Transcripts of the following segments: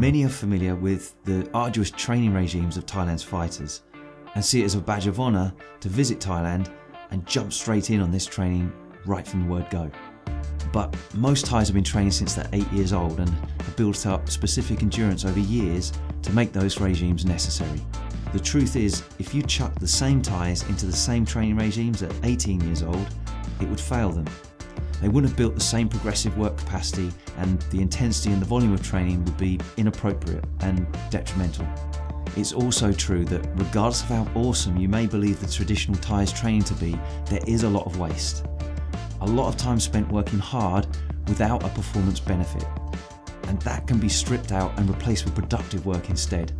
Many are familiar with the arduous training regimes of Thailand's fighters and see it as a badge of honour to visit Thailand and jump straight in on this training right from the word go. But most Thais have been training since they're 8 years old and have built up specific endurance over years to make those regimes necessary. The truth is, if you chuck the same Thais into the same training regimes at 18 years old, it would fail them. They wouldn't have built the same progressive work capacity, and the intensity and the volume of training would be inappropriate and detrimental. It's also true that regardless of how awesome you may believe the traditional Thais training to be, there is a lot of waste. A lot of time spent working hard without a performance benefit. And that can be stripped out and replaced with productive work instead,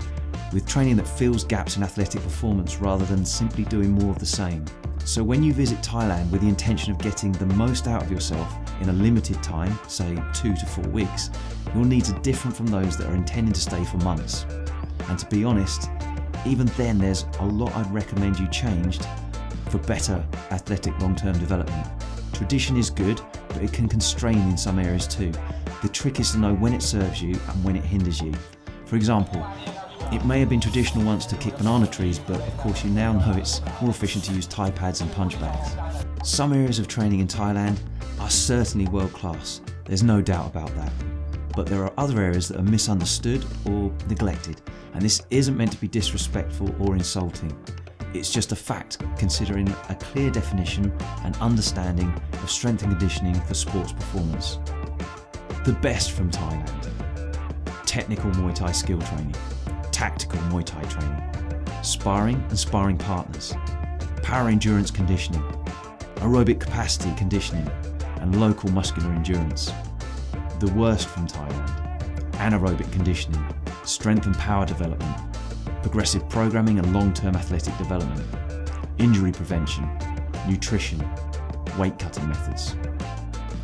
with training that fills gaps in athletic performance rather than simply doing more of the same. So when you visit Thailand with the intention of getting the most out of yourself in a limited time, say 2 to 4 weeks, your needs are different from those that are intending to stay for months. And to be honest, even then there's a lot I'd recommend you changed for better athletic long-term development. Tradition is good, but it can constrain in some areas too. The trick is to know when it serves you and when it hinders you. For example, it may have been traditional once to kick banana trees, but of course you now know it's more efficient to use Thai pads and punch bags. Some areas of training in Thailand are certainly world class, there's no doubt about that. But there are other areas that are misunderstood or neglected, and this isn't meant to be disrespectful or insulting. It's just a fact, considering a clear definition and understanding of strength and conditioning for sports performance. The best from Thailand: technical Muay Thai skill training, tactical Muay Thai training, sparring and sparring partners, power endurance conditioning, aerobic capacity conditioning, and local muscular endurance. The worst from Thailand: anaerobic conditioning, strength and power development, progressive programming and long-term athletic development, injury prevention, nutrition, weight cutting methods.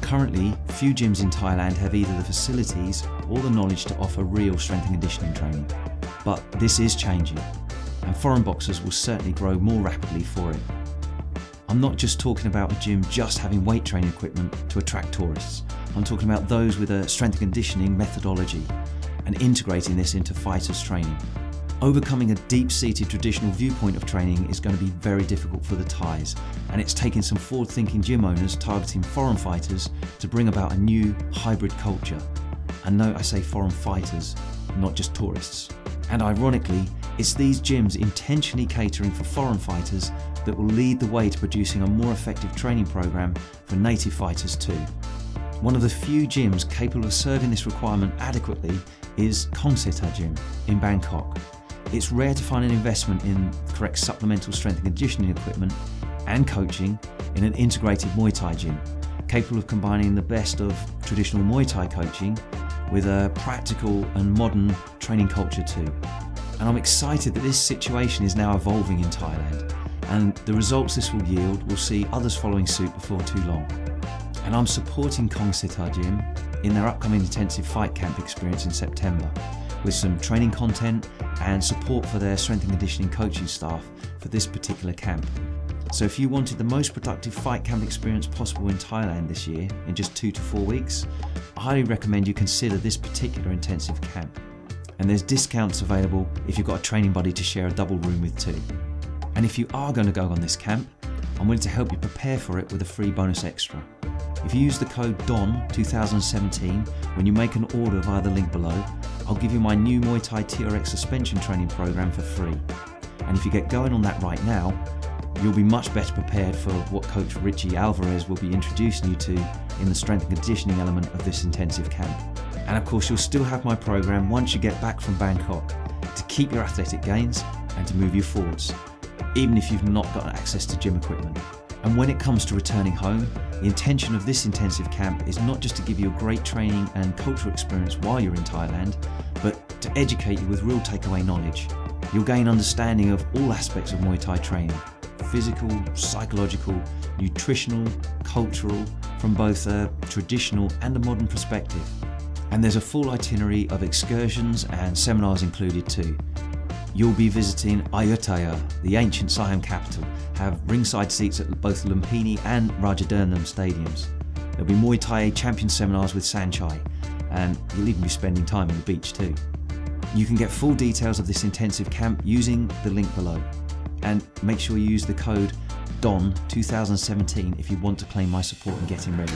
Currently, few gyms in Thailand have either the facilities or the knowledge to offer real strength and conditioning training. But this is changing, and foreign boxers will certainly grow more rapidly for it. I'm not just talking about a gym just having weight training equipment to attract tourists. I'm talking about those with a strength and conditioning methodology and integrating this into fighters' training. Overcoming a deep-seated traditional viewpoint of training is going to be very difficult for the Thais, and it's taking some forward-thinking gym owners targeting foreign fighters to bring about a new hybrid culture. And note I say foreign fighters, not just tourists. And ironically, it's these gyms intentionally catering for foreign fighters that will lead the way to producing a more effective training program for native fighters too. One of the few gyms capable of serving this requirement adequately is Thailand Gym in Bangkok. It's rare to find an investment in correct supplemental strength and conditioning equipment and coaching in an integrated Muay Thai gym, capable of combining the best of traditional Muay Thai coaching with a practical and modern training culture too. And I'm excited that this situation is now evolving in Thailand, and the results this will yield will see others following suit before too long. And I'm supporting Thailand Gym in their upcoming intensive fight camp experience in September, with some training content and support for their strength and conditioning coaching staff for this particular camp. So if you wanted the most productive fight camp experience possible in Thailand this year, in just 2 to 4 weeks, I highly recommend you consider this particular intensive camp. And there's discounts available if you've got a training buddy to share a double room with too. And if you are going to go on this camp, I'm willing to help you prepare for it with a free bonus extra. If you use the code DON2017 when you make an order via the link below, I'll give you my new Muay Thai TRX suspension training program for free. And if you get going on that right now, you'll be much better prepared for what Coach Richie Alvarez will be introducing you to in the strength and conditioning element of this intensive camp. And of course, you'll still have my program once you get back from Bangkok to keep your athletic gains and to move you forwards, even if you've not got access to gym equipment. And when it comes to returning home, the intention of this intensive camp is not just to give you a great training and cultural experience while you're in Thailand, but to educate you with real takeaway knowledge. You'll gain understanding of all aspects of Muay Thai training: physical, psychological, nutritional, cultural, from both a traditional and a modern perspective. And there's a full itinerary of excursions and seminars included too. You'll be visiting Ayutthaya, the ancient Siam capital, have ringside seats at both Lumpini and Rajadamnern stadiums. There'll be Muay Thai champion seminars with Sanchai, and you'll even be spending time on the beach too. You can get full details of this intensive camp using the link below. And make sure you use the code DON2017 if you want to claim my support in getting ready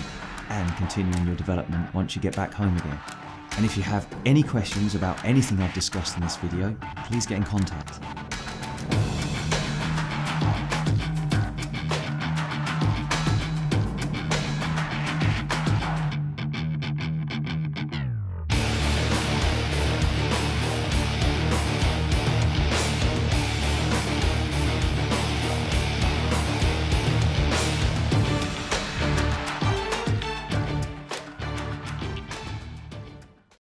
and continuing your development once you get back home again. And if you have any questions about anything I've discussed in this video, please get in contact.